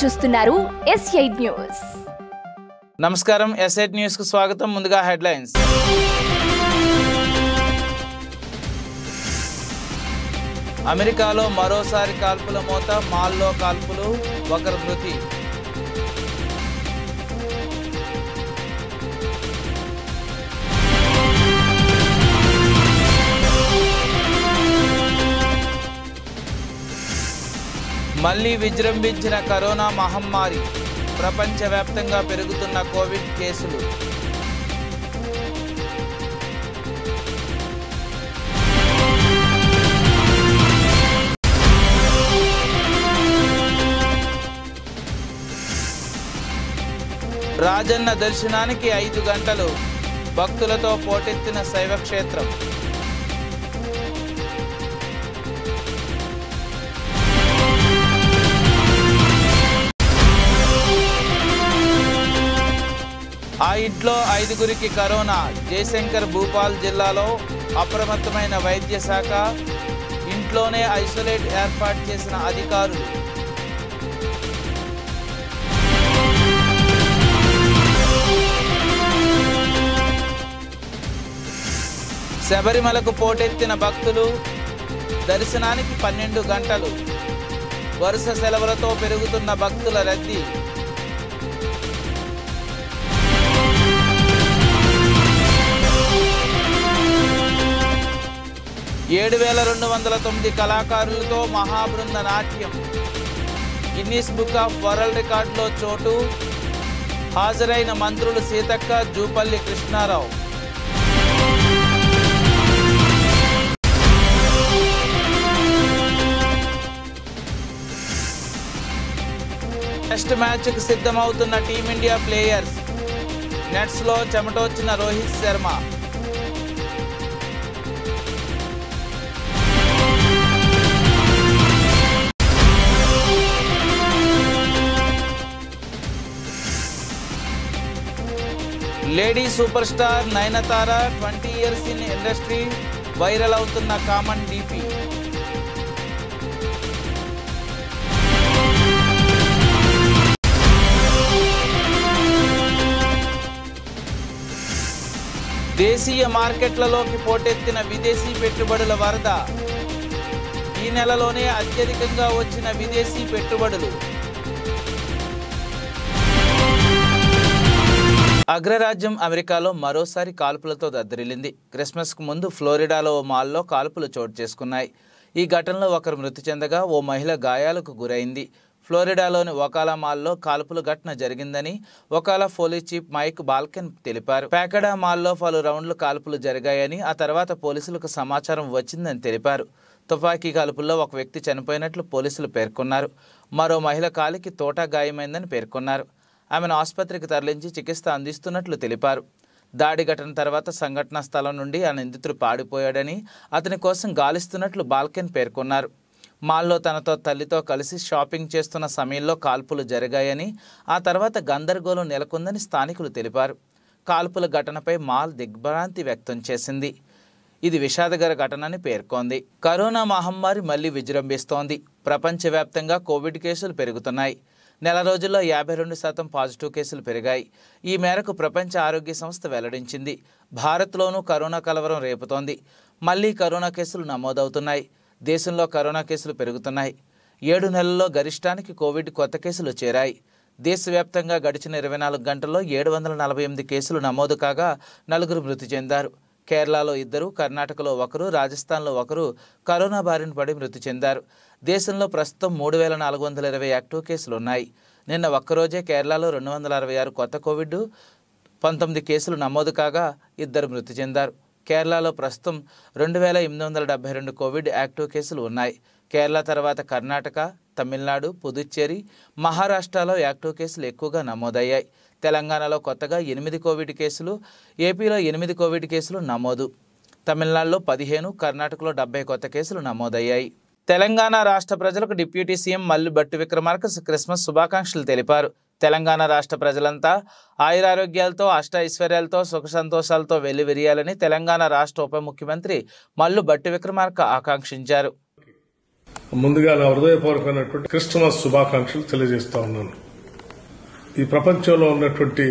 చూస్తున్నారు S8 news. నమస్కారం, S8 news కు స్వాగతం. ముందుగా హెడ్లైన్స్. అమెరికాలో మరోసారి కాల్పుల మోత, మాల్లో కాల్పులు, ఒకరు మృతి. మళ్లీ విజృంభించిన కరోనా మహమ్మారి, ప్రపంచవ్యాప్తంగా పెరుగుతున్న కోవిడ్ కేసులు. రాజన్న దర్శనానికి 5 గంటలు, భక్తులతో పోటెత్తిన శైవక్షేత్రం. ఆ ఇంట్లో 5గురికి కరోనా. జయశంకర్ భూపాల్ జిల్లాలో అప్రమత్తమైన వైద్య శాఖ, ఇంట్లోనే ఐసోలేట్ ఏర్పాటు చేసిన అధికారులు. శబరిమలకు పోటెత్తిన భక్తులు, దర్శనానికి 12 గంటలు, వరుస సెలవులతో పెరుగుతున్న భక్తుల రద్దీ. ఏడు 7,209 కళాకారులతో మహాబృంద నాట్యం. గిన్నీస్ బుక్ ఆఫ్ వరల్డ్ రికార్డులో చోటు. హాజరైన మంత్రులు సీతక్క, జూపల్లి కృష్ణారావు. టెస్ట్ మ్యాచ్కు సిద్ధమవుతున్న టీమిండియా ప్లేయర్స్. నెట్స్లో చెమటొచ్చిన Rohit Sharma. Lady super star Nayanthara 20 years in industry, viral అవుతున్న కామన్ డీపీ. దేశీయ మార్కెట్లలోకి పోటెత్తిన విదేశీ పెట్టుబడుల వరద. ఈ నెలలోనే అత్యధికంగా వచ్చిన విదేశీ పెట్టుబడులు. అగ్రరాజ్యం అమెరికాలో మరోసారి కాల్పులతో దద్దరిల్లింది. క్రిస్మస్కు ముందు ఫ్లోరిడాలో ఓ మాల్లో కాల్పులు చోటు చేసుకున్నాయి. ఈ ఘటనలో ఒకరు మృతి చెందగా ఓ మహిళ గాయాలకు గురైంది. ఫ్లోరిడాలోని ఒకాలా మాల్లో కాల్పుల ఘటన జరిగిందని ఒకాలా పోలీస్ చీఫ్ మైక్ బాల్కెన్ తెలిపారు. ప్యాకడా మాల్లో పలు రౌండ్లు కాల్పులు జరిగాయని, ఆ తర్వాత పోలీసులకు సమాచారం వచ్చిందని తెలిపారు. తుపాకీ కాల్పుల్లో ఒక వ్యక్తి చనిపోయినట్లు పోలీసులు పేర్కొన్నారు. మరో మహిళ కాలికి తోటా గాయమైందని పేర్కొన్నారు. ఆమెను ఆసుపత్రికి తరలించి చికిత్స అందిస్తున్నట్లు తెలిపారు. దాడి ఘటన తర్వాత సంఘటనా స్థలం నుండి ఆ నిందితుడు పారిపోయాడని, అతని కోసం గాలిస్తున్నట్లు బాల్కెన్ పేర్కొన్నారు. మాల్లో తనతో తల్లితో కలిసి షాపింగ్ చేస్తున్న సమయంలో కాల్పులు జరిగాయని, ఆ తర్వాత గందరగోళం నెలకొందని స్థానికులు తెలిపారు. కాల్పుల ఘటనపై మాల్ దిగ్భ్రాంతి వ్యక్తం చేసింది. ఇది విషాదకర ఘటనని పేర్కొంది. కరోనా మహమ్మారి మళ్లీ విజృంభిస్తోంది. ప్రపంచవ్యాప్తంగా కోవిడ్ కేసులు పెరుగుతున్నాయి. నెల రోజుల్లో 52% పాజిటివ్ కేసులు పెరిగాయి. ఈ మేరకు ప్రపంచ ఆరోగ్య సంస్థ వెల్లడించింది. భారత్లోనూ కరోనా కలవరం రేపుతోంది. మళ్లీ కరోనా కేసులు నమోదవుతున్నాయి. దేశంలో కరోనా కేసులు పెరుగుతున్నాయి. 7 నెలల్లో గరిష్టానికి కోవిడ్ కొత్త కేసులు చేరాయి. దేశవ్యాప్తంగా గడిచిన 24 గంటల్లో 748 కేసులు నమోదు కాగా 4 మృతి చెందారు. కేరళలో 2, కర్ణాటకలో 1, రాజస్థాన్లో 1 కరోనా బారిన పడి మృతి చెందారు. దేశంలో ప్రస్తుతం 3,420 యాక్టివ్ కేసులు ఉన్నాయి. నిన్న ఒక్కరోజే కేరళలో 266 కొత్త కోవిడ్-19 కేసులు నమోదు కాగా 2 మృతి చెందారు. కేరళలో ప్రస్తుతం 2,872 కోవిడ్ యాక్టివ్ కేసులు ఉన్నాయి. కేరళ తర్వాత కర్ణాటక, తమిళనాడు, పుదుచ్చేరి, మహారాష్ట్రలో యాక్టివ్ కేసులు ఎక్కువగా నమోదయ్యాయి. తెలంగాణలో కొత్తగా 8 కోవిడ్ కేసులు, ఏపీలో 8 కోవిడ్ కేసులు నమోదు. తమిళనాడులో 15, కర్ణాటకలో 70 కొత్త కేసులు నమోదయ్యాయి. తెలంగాణ రాష్ట్ర ప్రజలకు deputy CM Mallu Bhatti Vikramarka Christmas శుభాకాంక్షలు తెలిపారు. తెలంగాణ రాష్ట్ర ప్రజలంతా ఆయురారోగ్యాలతో అష్టైశ్వర్యాలతో సుఖ సంతోషాలతో వెల్లివిరియాలని తెలంగాణ రాష్ట్ర ఉప ముఖ్యమంత్రి మల్లు భట్టి విక్రమార్క ఆకాంక్షించారు. ముందుగా నా హృదయపూర్వకమైనటువంటి క్రిస్మస్ శుభాకాంక్షలు తెలియజేస్తా ఉన్నాను. ఈ ప్రపంచంలో ఉన్నటువంటి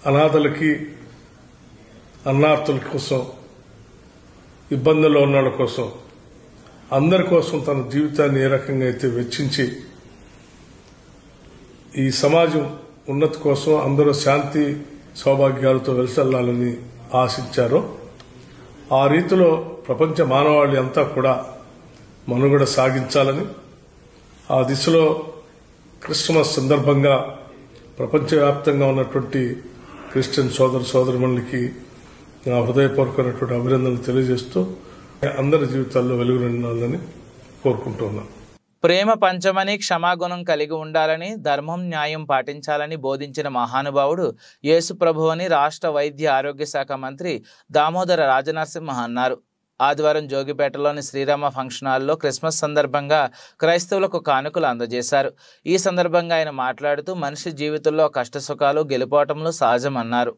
అనాథలకి, అన్నార్థుల కోసం, ఇబ్బందుల్లో ఉన్న వాళ్ళ కోసం, అందరి కోసం తన జీవితాన్ని ఏ రకంగా అయితే వెచ్చించి ఈ సమాజం ఉన్నతి కోసం అందరూ శాంతి సౌభాగ్యాలతో వెలిసెల్లాలని ఆశించారో ఆ రీతిలో ప్రపంచ మానవాళి అంతా కూడా మనుగడ సాగించాలని, ఆ దిశలో క్రిస్మస్ సందర్భంగా ప్రపంచవ్యాప్తంగా ఉన్నటువంటి క్రిస్టియన్ సోదరుమణులకి నా హృదయపూర్వకమైనటువంటి అభినందనలు తెలియజేస్తూ అందరి జీవితాల్లో వెలుగు నిండాలని కోరుకుంటున్నాను. ప్రేమ పంచమని, క్షమాగుణం కలిగి ఉండాలని, ధర్మం న్యాయం పాటించాలని బోధించిన మహానుభావుడు యేసు ప్రభువని రాష్ట్ర వైద్య ఆరోగ్య శాఖ మంత్రి దామోదర రాజనరసింహ అన్నారు. ఆదివారం జోగిపేటలోని శ్రీరామ ఫంక్షన్ హాల్లో క్రిస్మస్ సందర్భంగా క్రైస్తవులకు కానుకలు అందజేశారు. ఈ సందర్భంగా ఆయన మాట్లాడుతూ మనిషి జీవితంలో కష్టసుఖాలు, గెలుపోవటంలో సహజమన్నారు.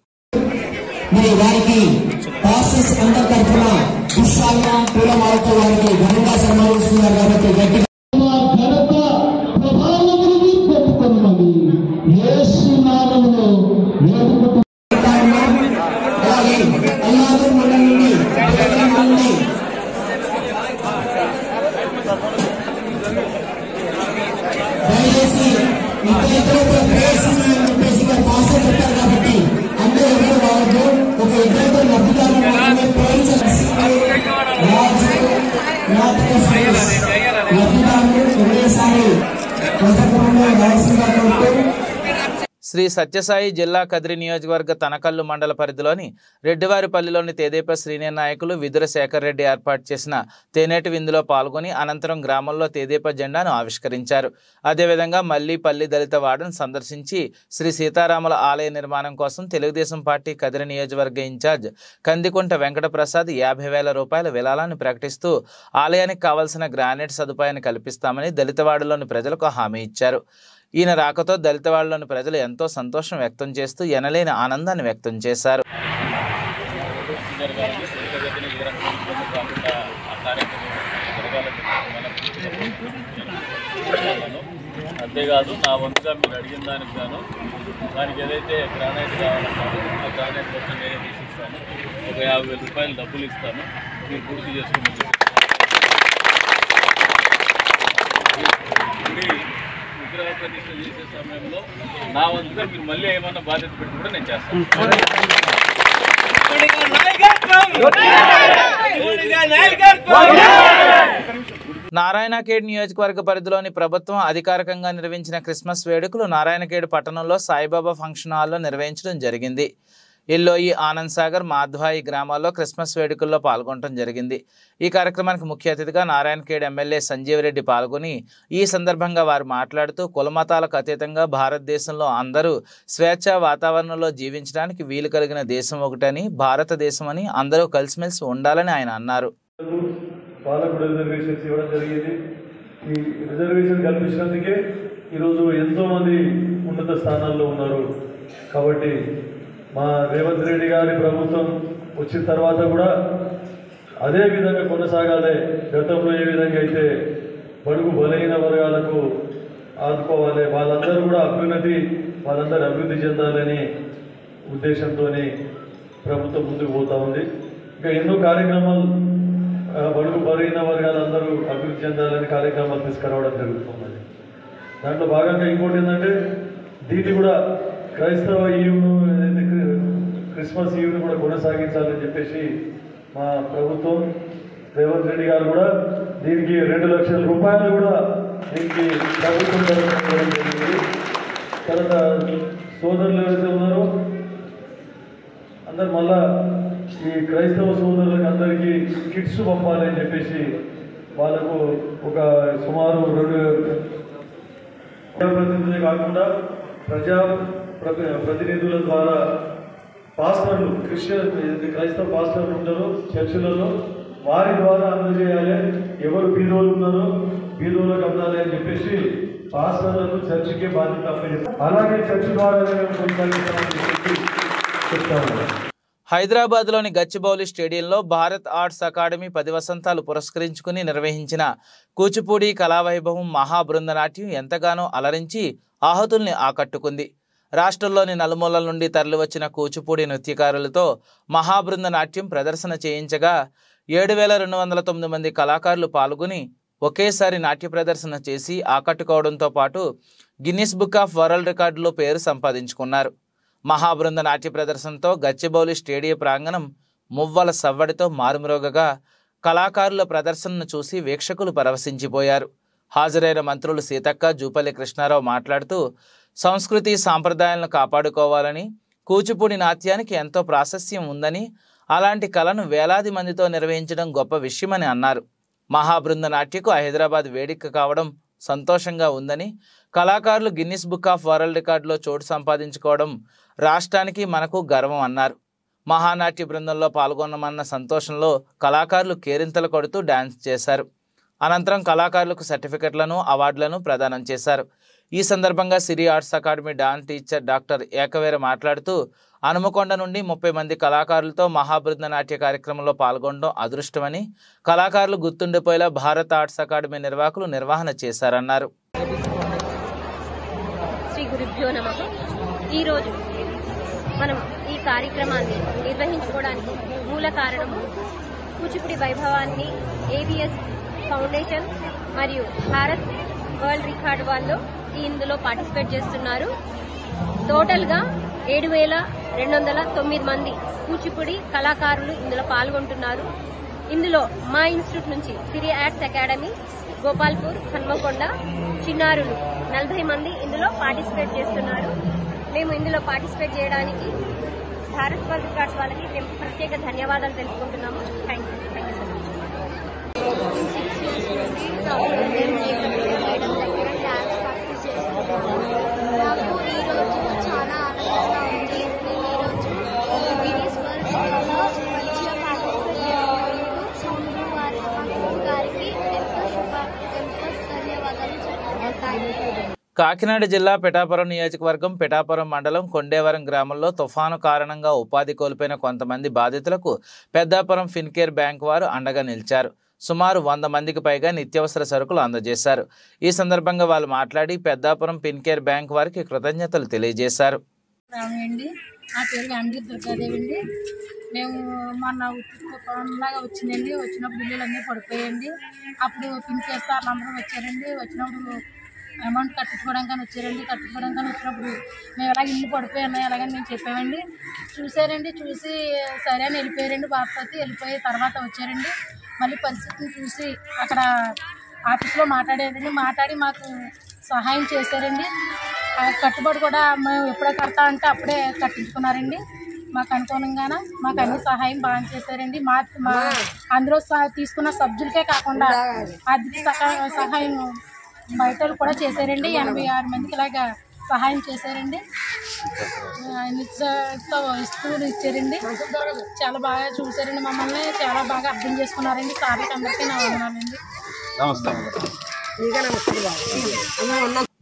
శ్రీ సత్యసాయి జిల్లా కదిరి నియోజకవర్గ తనకల్లు మండల పరిధిలోని రెడ్డివారిపల్లిలోని తెదేపా సీనియర్ నాయకులు విదుర శేఖర్ రెడ్డి ఏర్పాటు చేసిన తేనేటి విందులో పాల్గొని అనంతరం గ్రామంలో తెదేపా జెండాను ఆవిష్కరించారు. అదేవిధంగా మల్లీపల్లి దళిత వార్డును సందర్శించి శ్రీ సీతారాముల ఆలయ నిర్మాణం కోసం తెలుగుదేశం పార్టీ కదిరి నియోజకవర్గ ఇన్ఛార్జ్ కందికుంట వెంకటప్రసాద్ 50,000 రూపాయల విరాళాన్ని ప్రకటిస్తూ ఆలయానికి కావాల్సిన గ్రానైట్ సదుపాయాన్ని కల్పిస్తామని దళితవాడలోని ప్రజలకు హామీ ఇచ్చారు. ఈయన రాకతో దళితవాడలోని ప్రజలు ఎంతో సంతోషం వ్యక్తం చేస్తూ ఎనలేని ఆనందాన్ని వ్యక్తం చేశారు. అంతేకాదు నా వంతుగా మీరు అడిగిన దానికి గాను దానికి ఏదైతే గ్రానైట్ కావాలన్నారో ఆ గ్రానైట్ కోసం నేనే తీసిస్తాను. ఒక 50,000 రూపాయలు డబ్బులు ఇస్తాను, మీరు పూర్తి చేసుకుని విగ్రహ ప్రతిష్ఠ చేసే సమయంలో నా వంతుగా మీరు మళ్ళీ ఏమన్నా బాధ్యత పెట్టి కూడా నేను చేస్తాను. నారాయణఖేడ్ నియోజకవర్గ పరిధిలోని ప్రభుత్వం అధికారికంగా నిర్వహించిన క్రిస్మస్ వేడుకలు నారాయణఖేడ్ పట్టణంలో సాయిబాబా ఫంక్షన్ హాల్లో నిర్వహించడం జరిగింది. ఇల్లోయి, ఆనంద్ సాగర్, మాధ్వాయి గ్రామాల్లో క్రిస్మస్ వేడుకల్లో పాల్గొనడం జరిగింది. ఈ కార్యక్రమానికి ముఖ్య అతిథిగా నారాయణఖేడ్ ఎమ్మెల్యే సంజీవ్ రెడ్డి పాల్గొని ఈ సందర్భంగా వారు మాట్లాడుతూ కులమతాలకు అతీతంగా భారతదేశంలో అందరూ స్వేచ్ఛా వాతావరణంలో జీవించడానికి వీలు కలిగిన దేశం ఒకటని, భారతదేశం అని, అందరూ కలిసిమెలిసి ఉండాలని ఆయన అన్నారు. వాళ్ళకు రిజర్వేషన్స్ ఇవ్వడం జరిగింది. ఈ రిజర్వేషన్ కల్పించినందుకే ఈరోజు ఎంతోమంది ఉన్నత స్థానాల్లో ఉన్నారు. కాబట్టి మా రేవంత్ రెడ్డి గారి ప్రభుత్వం వచ్చిన తర్వాత కూడా అదే విధంగా కొనసాగాలి. గతంలో ఏ విధంగా అయితే బడుగు బలహీన వర్గాలకు ఆదుకోవాలి, వాళ్ళందరూ కూడా వాళ్ళందరూ అభివృద్ధి చెందాలని ఉద్దేశంతో ప్రభుత్వం ముందుకు పోతా ఉంది. ఇంకా ఎన్నో కార్యక్రమాలు బడుగు బలహీన వర్గాలందరూ అభివృద్ధి చెందాలని కార్యక్రమాలు తీసుకురావడం జరుగుతున్నది. దాంట్లో భాగంగా ఇంకోటి ఏంటంటే దీన్ని కూడా క్రైస్తవ ఈవ్ను క్రిస్మస్ ఈవ్ను కూడా కొనసాగించాలని చెప్పేసి మా ప్రభుత్వం రేవంత్ రెడ్డి గారు కూడా దీనికి 2 లక్షల రూపాయలు కూడా దీనికి ప్రభుత్వం జరిగింది. తర్వాత సోదరులు ఎవరైతే ఉన్నారో అందరు మళ్ళా ఈ క్రైస్తవ సోదరులకు అందరికీ కిట్స్ పంపాలని చెప్పేసి వాళ్ళకు ఒక సుమారు 2 ప్రతినిధులే కాకుండా ప్రతినిధుల ద్వారా పాస్టర్లు, క్రైస్తవ పాస్టర్లు ఉంటారో చర్చిలలో వారి ద్వారా అందజేయాలి. ఎవరు బీదోలు ఉన్నారో బీదోలకు అందాలి అని చెప్పేసి పాస్టర్లను చర్చికే బాధ్యత అప్పచెప్పారు. అలాగే చర్చి ద్వారా కొనసాగిస్తామని చెప్పి చెప్తాను. హైదరాబాద్లోని గచ్చిబౌలి స్టేడియంలో భారత్ ఆర్ట్స్ అకాడమీ 10 వసంతాలు పురస్కరించుకుని నిర్వహించిన కూచిపూడి కళావైభవం మహాబృందనాట్యం ఎంతగానో అలరించి ఆహుతుల్ని ఆకట్టుకుంది. రాష్ట్రంలోని నలుమూలల నుండి తరలివచ్చిన కూచిపూడి నృత్యకారులతో మహాబృందనాట్యం ప్రదర్శన చేయించగా 7,209 మంది కళాకారులు పాల్గొని ఒకేసారి నాట్య ప్రదర్శన చేసి ఆకట్టుకోవడంతో పాటు గిన్నిస్ బుక్ ఆఫ్ వరల్డ్ రికార్డులో పేరు సంపాదించుకున్నారు. మహాబృంద నాట్య ప్రదర్శనతో గచ్చిబౌలి స్టేడియం ప్రాంగణం మువ్వల సవ్వడితో మారుమ్రోగగా కళాకారుల ప్రదర్శనను చూసి వీక్షకులు పరవశించిపోయారు. హాజరైన మంత్రులు సీతక్క, జూపల్లి కృష్ణారావు మాట్లాడుతూ సంస్కృతి సాంప్రదాయాలను కాపాడుకోవాలని, కూచిపూడి నాట్యానికి ఎంతో ప్రాశస్త్యం ఉందని, అలాంటి కళను వేలాది మందితో నిర్వహించడం గొప్ప విషయమని అన్నారు. మహాబృంద నాట్యకు హైదరాబాద్ వేదిక కావడం సంతోషంగా ఉందని, కళాకారులు గిన్నిస్ బుక్ ఆఫ్ వరల్డ్ రికార్డులో చోటు సంపాదించుకోవడం రాష్ట్రానికి మనకు గర్వం అన్నారు. మహానాట్య బృందంలో పాల్గొన్నామన్న సంతోషంలో కళాకారులు కేరింతలు కొడుతూ డ్యాన్స్ చేశారు. అనంతరం కళాకారులకు సర్టిఫికెట్లను, అవార్డులను ప్రదానం చేశారు. ఈ సందర్భంగా Siri arts academy dance teacher doctor Ekaveera మాట్లాడుతూ హనుమకొండ నుండి 30 మంది కళాకారులతో మహాబృంద నాట్య కార్యక్రమంలో పాల్గొనడం అదృష్టమని, కళాకారులు గుర్తుండిపోయేలా భారత్ ఆర్ట్స్ అకాడమీ నిర్వాహకులు నిర్వహణ చేశారన్నారు. శ్రీ గురుభ్యో నమః. ఈరోజు మనం ఈ కార్యక్రమాన్ని నిర్వహించుకోవడానికి మూల కారణము కూచిపూడి వైభవాన్ని ఏబిఎస్ ఫౌండేషన్ మరియు భారత్ వరల్డ్ రికార్డ్ వాళ్ళు ఇందులో పార్టిసిపేట్ చేస్తున్నారు. టోటల్గా 7,209 మంది కూచిపూడి కళాకారులు ఇందులో పాల్గొంటున్నారు. ఇందులో మా ఇన్స్టిట్యూట్ నుంచి సిరి ఆర్ట్స్ అకాడమీ, గోపాల్పూర్, హన్మకొండ చిన్నారులు 40 మంది ఇందులో పార్టిసిపేట్ చేస్తున్నారు. మేము ఇందులో పార్టిసిపేట్ చేయడానికి భారత్ వరల్డ్ రికార్డ్స్ వాళ్ళకి మేము ప్రత్యేక ధన్యవాదాలు తెలుసుకుంటున్నాము. Thank you so much. నాకు ఈరోజు చాలా ఆనందంగా ఉంది. ఈరోజు గిన్నిస్ వరల్డ్ రికార్డ్లో మంచిగా పార్టిసిపేట్ చేసినందుకు సౌందర్య గారికి ఎంతో ధన్యవాదాలు చెప్తున్నాను. కాకినాడ జిల్లా పిఠాపురం నియోజకవర్గం పిఠాపురం మండలం కొండేవరం గ్రామంలో తుఫాను కారణంగా ఉపాధి కోల్పోయిన కొంతమంది బాధితులకు పెద్దాపురం ఫిన్కేర్ బ్యాంక్ వారు అండగా నిలిచారు. సుమారు 100 మందికి పైగా నిత్యావసర సరుకులు అందజేశారు. ఈ సందర్భంగా వాళ్ళు మాట్లాడి పెద్దాపురం ఫిన్కేర్ బ్యాంక్ వారికి కృతజ్ఞతలు తెలియజేశారు. నా పేరు అండి దుర్గాదేవి అండి. మేము మొన్న తుఫాన్లాగా వచ్చిందండి. వచ్చినప్పుడు ఇల్లు అన్నీ పడిపోయండి. అప్పుడు ఫిన్కేర్ సార్లు అందరూ వచ్చారండి. వచ్చినప్పుడు అమౌంట్ కట్టించుకోవడానికి వచ్చినప్పుడు మేము ఎలాగ ఇల్లు పడిపోయి ఎలాగని మేము చెప్పామండి. చూసారండి, చూసి సరే అని వెళ్ళిపోయారండి. బాధపడి వెళ్ళిపోయి తర్వాత వచ్చారండి. మళ్ళీ పరిస్థితిని చూసి అక్కడ ఆఫీస్లో మాట్లాడి మాకు సహాయం చేశారండి. కట్టుబడి కూడా మేము ఎప్పుడో కడతా అంటే అప్పుడే కట్టించుకున్నారండి. మాకు అనుకూలంగానే మాకు అన్ని సహాయం బాగా చేశారండి. మా అందులో తీసుకున్న సబ్జెక్టులకే కాకుండా ఆర్థిక సహాయం బయట కూడా చేశారండి. 86 మందికి ఇలాగా సహాయం చేశారండి. వస్తువులు ఇచ్చారండి. చాలా బాగా చూసారండి. మమ్మల్ని చాలా బాగా అర్థం చేసుకున్నారండి. సార్లకి అందరికీ నా వందనాలండి.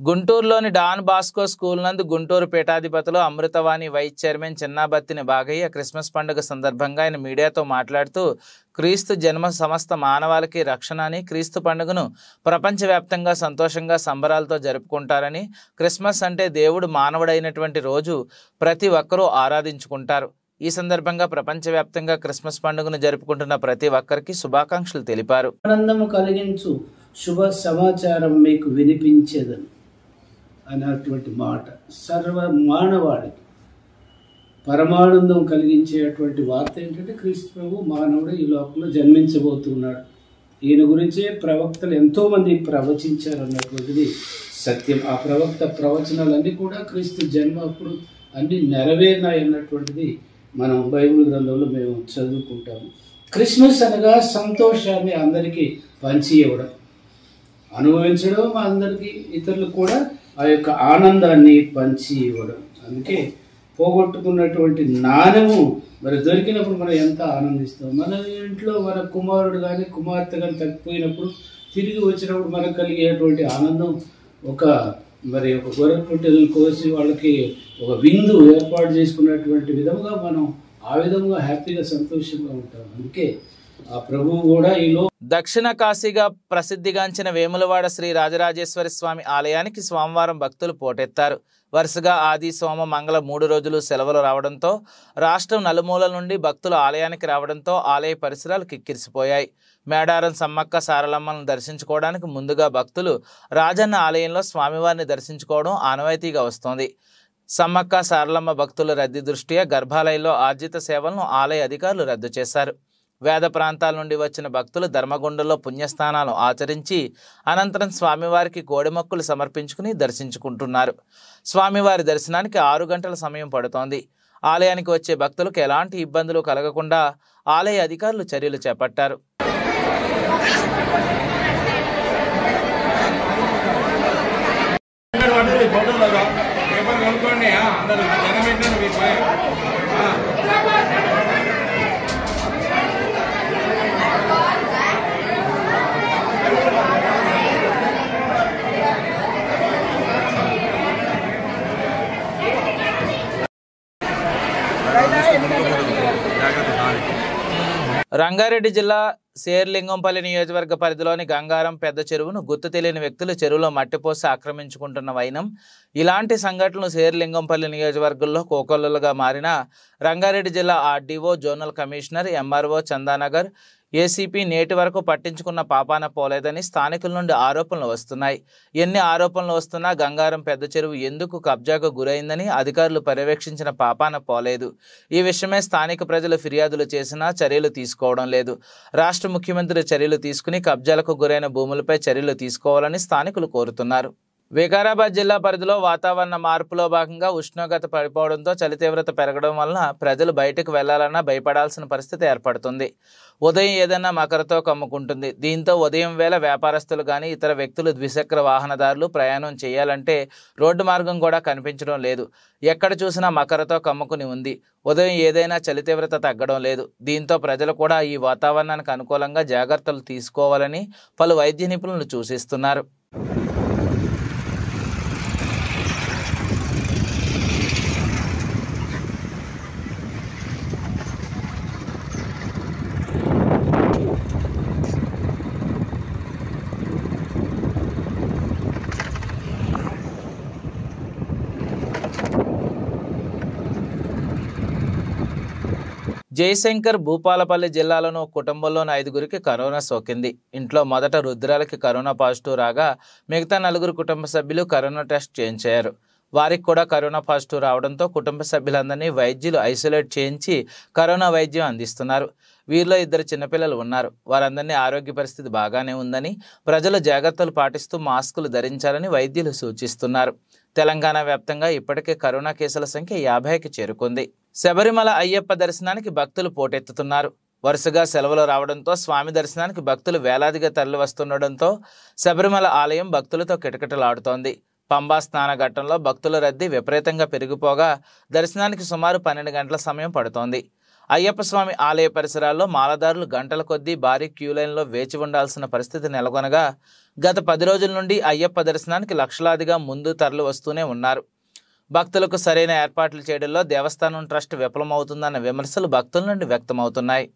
గుంటూరులోని డాన్ బాస్కో స్కూల్ నందు గుంటూరు పీఠాధిపతులు Amrutavani vice chairman Chinnabattini Bagayya Christmas పండుగ సందర్భంగా ఆయన మీడియాతో మాట్లాడుతూ క్రీస్తు జన్మ సమస్త మానవాళికి రక్షణ అని, క్రీస్తు పండుగను ప్రపంచవ్యాప్తంగా సంతోషంగా సంబరాలతో జరుపుకుంటారని, క్రిస్మస్ అంటే దేవుడు మానవుడైనటువంటి రోజు ప్రతి ఒక్కరూ ఆరాధించుకుంటారు. ఈ సందర్భంగా ప్రపంచవ్యాప్తంగా క్రిస్మస్ పండుగను జరుపుకుంటున్న ప్రతి ఒక్కరికి శుభాకాంక్షలు తెలిపారు. ఆనందము కలిగించు శుభ సమాచారం మీకు వినిపించేదని అన్నటువంటి మాట సర్వ మానవాళికి పరమానందం కలిగించేటువంటి వార్త ఏంటంటే క్రీస్తు ప్రభు మానవుడు ఈ లోకంలో జన్మించబోతున్నాడు. ఈయన గురించే ప్రవక్తలు ఎంతోమంది ప్రవచించారు అన్నటువంటిది సత్యం. ఆ ప్రవక్త ప్రవచనాలన్నీ కూడా క్రీస్తు జన్మ అప్పుడు అన్ని నెరవేరినాయి అన్నటువంటిది మనం బైబిల్ గ్రంథంలో మేము చదువుకుంటాము. క్రిస్మస్ అనగా సంతోషాన్ని అందరికీ పంచి ఇవ్వడం, అనుభవించడం, అందరికీ ఇతరులకు కూడా ఆ యొక్క ఆనందాన్ని పంచి ఇవ్వడం. అందుకే పోగొట్టుకున్నటువంటి నాణ్యము మరి దొరికినప్పుడు మనం ఎంత ఆనందిస్తాం. మన ఇంట్లో మన కుమారుడు కానీ కుమార్తె కానీ తప్పిపోయినప్పుడు తిరిగి వచ్చినప్పుడు మనకు కలిగేటువంటి ఆనందం ఒక గొర్రె పొట్టెలను కోసి వాళ్ళకి ఒక విందు ఏర్పాటు చేసుకున్నటువంటి విధముగా మనం ఆ విధంగా హ్యాపీగా సంతోషంగా ఉంటాం. అందుకే ఆ ప్రభువు కూడా ఈలో దక్షిణ కాశీగా ప్రసిద్ధిగాంచిన వేములవాడ శ్రీ రాజరాజేశ్వరి స్వామి ఆలయానికి సోమవారం భక్తులు పోటెత్తారు. వరుసగా ఆది సోమ మంగళ 3 రోజులు సెలవులు రావడంతో రాష్ట్రం నలుమూలల నుండి భక్తులు ఆలయానికి రావడంతో ఆలయ పరిసరాలు కిక్కిరిసిపోయాయి. మేడారం సమ్మక్క సారలమ్మలను దర్శించుకోవడానికి ముందుగా భక్తులు రాజన్న ఆలయంలో స్వామివారిని దర్శించుకోవడం ఆనవాయితీగా వస్తోంది. సమ్మక్క సారలమ్మ భక్తుల రద్దీ దృష్ట్యా గర్భాలయంలో ఆర్జిత సేవలను ఆలయ అధికారులు రద్దు చేశారు. వేద ప్రాంతాల నుండి వచ్చిన భక్తులు ధర్మగుండంలో పుణ్యస్నానాలు ఆచరించి అనంతరం స్వామివారికి కోడిమొక్కులు సమర్పించుకుని దర్శించుకుంటున్నారు. స్వామివారి దర్శనానికి 6 గంటల సమయం పడుతోంది. ఆలయానికి వచ్చే భక్తులకు ఎలాంటి ఇబ్బందులు కలగకుండా ఆలయ అధికారులు చర్యలు చేపట్టారు. రంగారెడ్డి జిల్లా శేర్లింగంపల్లి నియోజకవర్గ పరిధిలోని గంగారం పెద్ద చెరువును గుర్తు తెలియని వ్యక్తులు చెరువులో మట్టిపోసి ఆక్రమించుకుంటున్న వైనం. ఇలాంటి సంఘటనలు శేర్లింగంపల్లి నియోజకవర్గంలో కోకొల్లలుగా మారిన రంగారెడ్డి జిల్లా RDO, zonal commissioner, MRO, Chandanagar ACP నేటి వరకు పట్టించుకున్న పాపాన పోలేదని స్థానికుల నుండి ఆరోపణలు వస్తున్నాయి. ఎన్ని ఆరోపణలు వస్తున్నా గంగారం పెద్ద చెరువు ఎందుకు కబ్జాకు గురైందని అధికారులు పర్యవేక్షించిన పాపాన పోలేదు. ఈ విషయమే స్థానిక ప్రజలు ఫిర్యాదులు చేసినా చర్యలు తీసుకోవడం లేదు. రాష్ట్ర ముఖ్యమంత్రి చర్యలు తీసుకుని కబ్జాలకు గురైన భూములపై చర్యలు తీసుకోవాలని స్థానికులు కోరుతున్నారు. వికారాబాద్ జిల్లా పరిధిలో వాతావరణ మార్పులో భాగంగా ఉష్ణోగ్రత పడిపోవడంతో చలి తీవ్రత పెరగడం వలన ప్రజలు బయటకు వెళ్లాలన్నా భయపడాల్సిన పరిస్థితి ఏర్పడుతుంది. ఉదయం ఏదైనా మకరతో కమ్ముకుంటుంది. దీంతో ఉదయం వేళ వ్యాపారస్తులు కానీ ఇతర వ్యక్తులు ద్విచక్ర వాహనదారులు ప్రయాణం చేయాలంటే రోడ్డు మార్గం కూడా కనిపించడం లేదు. ఎక్కడ చూసినా మకరతో కమ్ముకుని ఉంది. ఉదయం ఏదైనా చలి తీవ్రత తగ్గడం లేదు. దీంతో ప్రజలు కూడా ఈ వాతావరణానికి అనుకూలంగా జాగ్రత్తలు తీసుకోవాలని పలు వైద్య నిపుణులు సూచిస్తున్నారు. జయశంకర్ భూపాలపల్లి జిల్లాలోని కుటుంబంలోని 5గురికి కరోనా సోకింది. ఇంట్లో మొదట రుద్రాలకి కరోనా పాజిటివ్ రాగా మిగతా 4 కుటుంబ సభ్యులు కరోనా టెస్ట్ చేయించారు. వారికి కూడా కరోనా పాజిటివ్ రావడంతో కుటుంబ సభ్యులందరినీ వైద్యులు ఐసోలేట్ చేయించి కరోనా వైద్యం అందిస్తున్నారు. వీరిలో 2 చిన్నపిల్లలు ఉన్నారు. వారందరినీ ఆరోగ్య పరిస్థితి బాగానే ఉందని, ప్రజలు జాగ్రత్తలు పాటిస్తూ మాస్కులు ధరించాలని వైద్యులు సూచిస్తున్నారు. తెలంగాణ వ్యాప్తంగా ఇప్పటికే కరోనా కేసుల సంఖ్య 50కి చేరుకుంది. శబరిమల అయ్యప్ప దర్శనానికి భక్తులు పోటెత్తుతున్నారు. వరుసగా సెలవులు రావడంతో స్వామి దర్శనానికి భక్తులు వేలాదిగా తరలి వస్తుండడంతో శబరిమల ఆలయం భక్తులతో కిటకిటలాడుతోంది. పంబా స్నాన ఘట్టంలో భక్తుల రద్దీ విపరీతంగా పెరిగిపోగా దర్శనానికి సుమారు 12 గంటల సమయం పడుతోంది. అయ్యప్ప స్వామి ఆలయ పరిసరాల్లో మాలదారులు గంటల కొద్దీ భారీ క్యూలైన్లో వేచి ఉండాల్సిన పరిస్థితి నెలకొనగా గత 10 రోజుల నుండి అయ్యప్ప దర్శనానికి లక్షలాదిగా ముందు తరలి వస్తూనే ఉన్నారు. భక్తులకు సరైన ఏర్పాట్లు చేయడంలో దేవస్థానం ట్రస్ట్ విఫలమవుతుందన్న విమర్శలు భక్తుల నుండి వ్యక్తమవుతున్నాయి.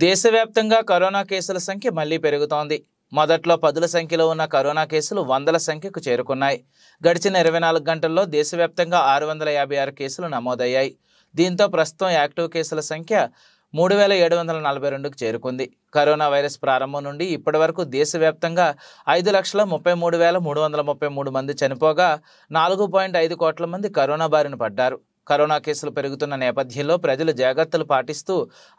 దేశవ్యాప్తంగా కరోనా కేసుల సంఖ్య మళ్లీ పెరుగుతోంది. మొదట్లో 10ల సంఖ్యలో ఉన్న కరోనా కేసులు 100ల సంఖ్యకు చేరుకున్నాయి. గడిచిన 24 గంటల్లో దేశవ్యాప్తంగా 656 కేసులు నమోదయ్యాయి. దీంతో ప్రస్తుతం యాక్టివ్ కేసుల సంఖ్య 3742కు చేరుకుంది. కరోనా వైరస్ ప్రారంభం నుండి ఇప్పటి వరకు దేశవ్యాప్తంగా 5,33,333 మంది చనిపోగా 4.5 కోట్ల మంది కరోనా బారిన పడ్డారు. కరోనా కేసులు పెరుగుతున్న నేపథ్యంలో ప్రజలు జాగ్రత్తలు పాటిస్తూ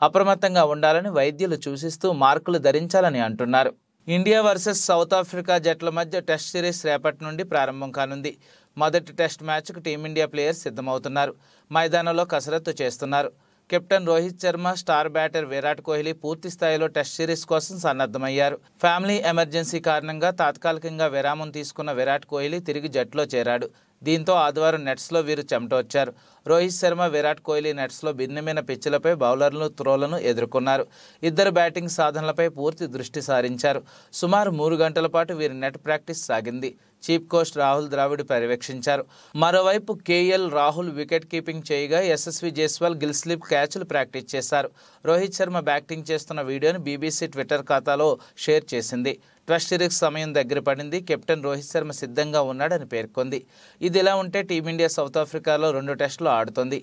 అప్రమత్తంగా ఉండాలని వైద్యులు సూచిస్తూ మార్కులు ధరించాలని అంటున్నారు. ఇండియా వర్సెస్ సౌత్ ఆఫ్రికా జట్ల మధ్య టెస్ట్ సిరీస్ రేపటి నుండి ప్రారంభం కానుంది. మొదటి టెస్ట్ మ్యాచ్కు టీమిండియా ప్లేయర్స్ సిద్ధమవుతున్నారు. మైదానంలో కసరత్తు చేస్తున్నారు. Captain Rohit Sharma, star batter Virat Kohli పూర్తి స్థాయిలో టెస్ట్ సిరీస్ కోసం సన్నద్ధమయ్యారు. ఫ్యామిలీ ఎమర్జెన్సీ కారణంగా తాత్కాలికంగా విరామం తీసుకున్న విరాట్ కోహ్లీ తిరిగి జట్టులో చేరాడు. దీంతో ఆదివారం నెట్స్లో వీరు చెమటొచ్చారు. రోహిత్ శర్మ, విరాట్ కోహ్లీ నెట్స్లో భిన్నమైన పిచ్చులపై బౌలర్లు త్రోలను ఎదుర్కొన్నారు. ఇద్దరు బ్యాటింగ్ సాధనలపై పూర్తి దృష్టి సారించారు. సుమారు 3 గంటల పాటు వీరి నెట్ ప్రాక్టీస్ సాగింది. చీఫ్ కోచ్ రాహుల్ ద్రావిడ్ పర్యవేక్షించారు. మరోవైపు కేఎల్ రాహుల్ వికెట్ కీపింగ్ చేయగా యశస్వి జైస్వాల్ గిల్ స్లిప్ క్యాచ్లు ప్రాక్టీస్ చేశారు. రోహిత్ శర్మ బ్యాటింగ్ చేస్తున్న వీడియోను బీబీసీ ట్విట్టర్ ఖాతాలో షేర్ చేసింది. టెస్ట్ సిరీస్ సమయం దగ్గర పడింది. కెప్టెన్ రోహిత్ శర్మ సిద్ధంగా ఉన్నాడని పేర్కొంది. ఇదిలా ఉంటే టీమిండియా సౌత్ ఆఫ్రికాలో 2 టెస్టులు ఆడుతోంది.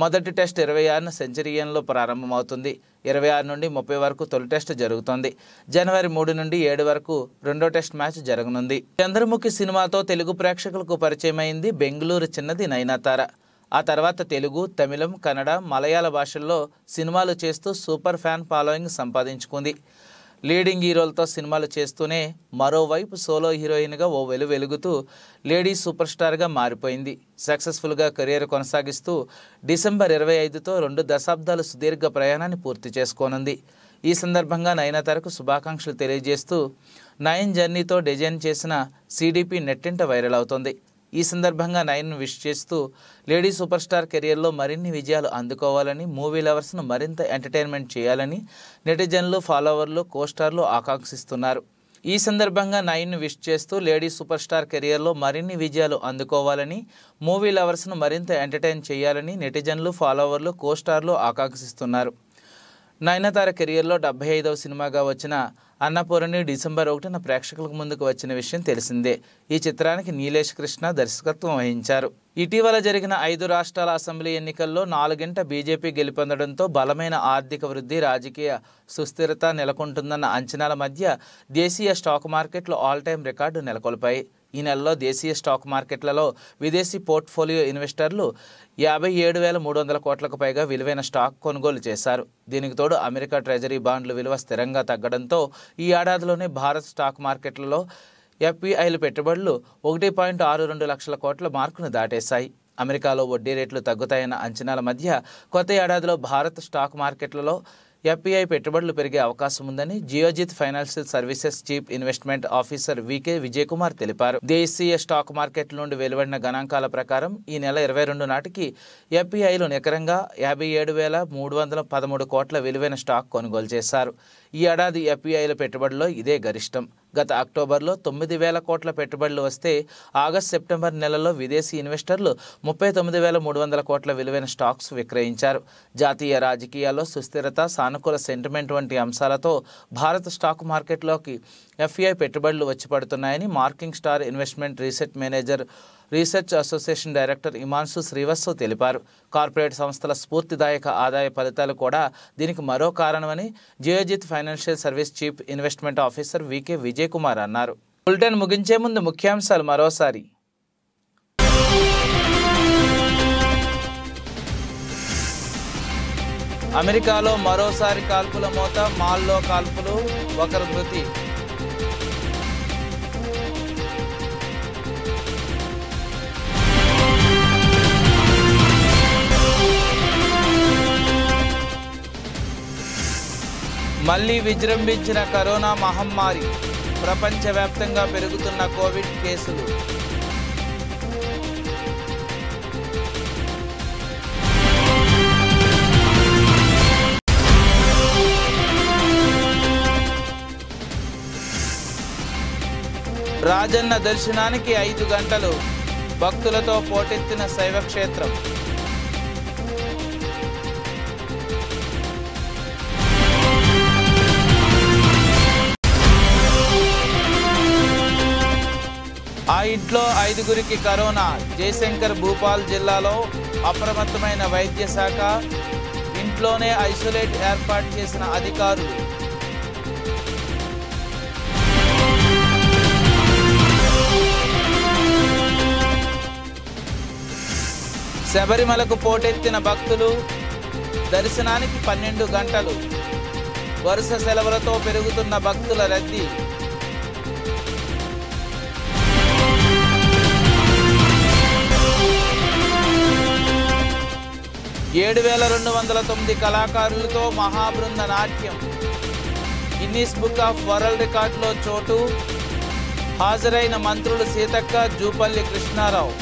మొదటి టెస్ట్ 26న సెంచరీయన్లో ప్రారంభమవుతుంది. 26 నుండి 30 వరకు తొలి టెస్ట్ జరుగుతోంది. జనవరి 3 నుండి 7 వరకు రెండో టెస్ట్ మ్యాచ్ జరగనుంది. చంద్రముఖి సినిమాతో తెలుగు ప్రేక్షకులకు పరిచయమైంది బెంగళూరు చిన్నది నయనతార. ఆ తర్వాత తెలుగు, తమిళం, కన్నడ, మలయాళ భాషల్లో సినిమాలు చేస్తూ సూపర్ ఫ్యాన్ ఫాలోయింగ్ సంపాదించుకుంది. లీడింగ్ హీరోలతో సినిమాలు చేస్తూనే మరోవైపు సోలో హీరోయిన్గా ఓ వెలుగుతూ లేడీ సూపర్ స్టార్గా మారిపోయింది. సక్సెస్ఫుల్గా కెరీర్ కొనసాగిస్తూ డిసెంబర్ 25తో 2 దశాబ్దాల సుదీర్ఘ ప్రయాణాన్ని పూర్తి చేసుకోనుంది. ఈ సందర్భంగా నయనతారకు శుభాకాంక్షలు తెలియజేస్తూ నయన్ జర్నీతో డిజైన్ చేసిన సిడిపి నెట్టింట వైరల్ అవుతోంది. ఈ సందర్భంగా నయన్ను విష్ చేస్తూ లేడీ సూపర్ స్టార్ కెరియర్లో మరిన్ని విజయాలు అందుకోవాలని, మూవీ లవర్స్ను మరింత ఎంటర్టైన్మెంట్ చేయాలని నెటిజన్లు, ఫాలోవర్లు, కోస్టార్లు ఆకాంక్షిస్తున్నారు. ఈ సందర్భంగా నయన్ను విష్ చేస్తూ లేడీ సూపర్ స్టార్ కెరియర్లో మరిన్ని విజయాలు అందుకోవాలని, మూవీ లవర్స్ను మరింత ఎంటర్టైన్ చేయాలని నెటిజన్లు, ఫాలోవర్లు, కోస్టార్లు ఆకాంక్షిస్తున్నారు. నయనతార కెరియర్లో 75వ సినిమాగా వచ్చిన అన్నపూర్ణి డిసెంబర్ 1న ప్రేక్షకులకు ముందుకు వచ్చిన విషయం తెలిసిందే. ఈ చిత్రానికి నీలేష్ కృష్ణ దర్శకత్వం వహించారు. ఇటీవల జరిగిన 5 రాష్ట్రాల అసెంబ్లీ ఎన్నికల్లో 4 బీజేపీ గెలుపొందడంతో బలమైన ఆర్థిక వృద్ధి, రాజకీయ సుస్థిరత నెలకొంటుందన్న అంచనాల మధ్య దేశీయ స్టాక్ మార్కెట్లు ఆల్ టైమ్ రికార్డు నెలకొల్పాయి. ఈ నెలలో దేశీయ స్టాక్ మార్కెట్లలో విదేశీ పోర్ట్ఫోలియో ఇన్వెస్టర్లు 57,300 కోట్లకు పైగా విలువైన స్టాక్ కొనుగోలు చేశారు. దీనికి తోడు అమెరికా ట్రెజరీ బాండ్ల విలువ స్థిరంగా తగ్గడంతో ఈ ఏడాదిలోనే భారత్ స్టాక్ మార్కెట్లలో ఎఫ్పిఐలు పెట్టుబడులు 1.62 లక్షల కోట్ల మార్కును దాటేశాయి. అమెరికాలో వడ్డీ రేట్లు తగ్గుతాయన్న అంచనాల మధ్య కొత్త ఏడాదిలో భారత్ స్టాక్ మార్కెట్లలో ఎఫ్పిఐ పెట్టుబడులు పెరిగే అవకాశం ఉందని Geojit financial services chief investment officer VK Vijay Kumar తెలిపారు. దేశీయ స్టాక్ మార్కెట్ల నుండి వెలువడిన గణాంకాల ప్రకారం ఈ నెల 22 నాటికి ఎఫ్పిఐలు నికరంగా 57,313 కోట్ల విలువైన స్టాక్ కొనుగోలు చేశారు. ఈ ఏడాది ఎఫ్పిఐల పెట్టుబడుల్లో ఇదే గరిష్టం. గత అక్టోబర్లో 9,000 కోట్ల పెట్టుబడులు వస్తే ఆగస్టు, సెప్టెంబర్ నెలలో విదేశీ ఇన్వెస్టర్లు 39,300 కోట్ల విలువైన స్టాక్స్ విక్రయించారు. జాతీయ రాజకీయాల్లో సుస్థిరత, సానుకూల సెంటిమెంట్ వంటి అంశాలతో భారత స్టాక్ మార్కెట్లోకి ఎఫ్ఐఐ పెట్టుబడులు వచ్చి పడుతున్నాయని marking star investment research association director Himanshu Srivastava తెలిపారు. కార్పొరేట్ సంస్థల స్ఫూర్తిదాయక ఆదాయ ఫలితాలు కూడా దీనికి మరో కారణమని Geojit financial service chief investment officer VK Vijay Kumar అన్నారు. బులెటిన్ ముగించే ముందు ముఖ్యాంశాలు మరోసారి. అమెరికాలో మరోసారి కాల్పుల మోత, మాల్లో కాల్పులు, ఒకరు మృతి. మళ్లీ విజృంభించిన కరోనా మహమ్మారి, ప్రపంచవ్యాప్తంగా పెరుగుతున్న కోవిడ్ కేసులు. రాజన్న దర్శనానికి 5 గంటలు, భక్తులతో పోటెత్తిన శైవక్షేత్రం. ఆ ఇంట్లో 5గురికి కరోనా. జయశంకర్ భూపాల్ జిల్లాలో అప్రమత్తమైన వైద్య శాఖ, ఇంట్లోనే ఐసోలేట్ ఏర్పాటు చేసిన అధికారులు. శబరిమలకు పోటెత్తిన భక్తులు, దర్శనానికి 12 గంటలు. వరుస సెలవులతో పెరుగుతున్న భక్తుల రద్దీ. ఏడు 7,209 కళాకారులతో మహాబృంద నాట్యం. గిన్నీస్ బుక్ ఆఫ్ వరల్డ్ రికార్డులో చోటు. హాజరైన మంత్రులు సీతక్క, జూపల్లి కృష్ణారావు.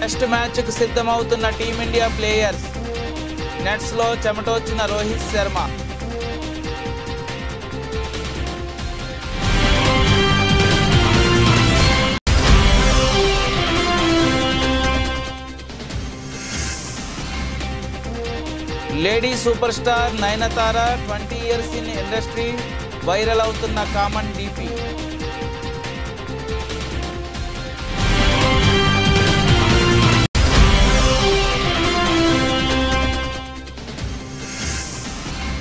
టెస్ట్ మ్యాచ్కు సిద్ధమవుతున్న టీమిండియా ప్లేయర్స్. నెట్స్లో చెమటొచ్చిన Rohit Sharma. Lady super star Nayanthara 20 years in industry, viral అవుతున్న కామన్ డీపీ.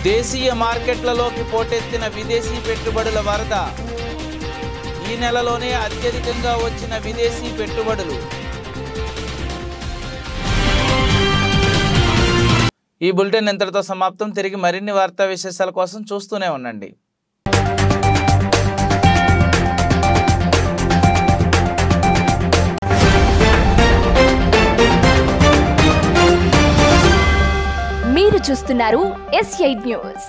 దేశీయ మార్కెట్లలోకి పోటెత్తిన విదేశీ పెట్టుబడుల వరద. ఈ నెలలోనే అత్యధికంగా వచ్చిన విదేశీ పెట్టుబడులు. ఈ బులెటిన్ ఇంతటితో సమాప్తం. తిరిగి మరిన్ని వార్తా విశేషాల కోసం చూస్తూనే ఉండండి. మీరు చూస్తున్నారు S8 న్యూస్.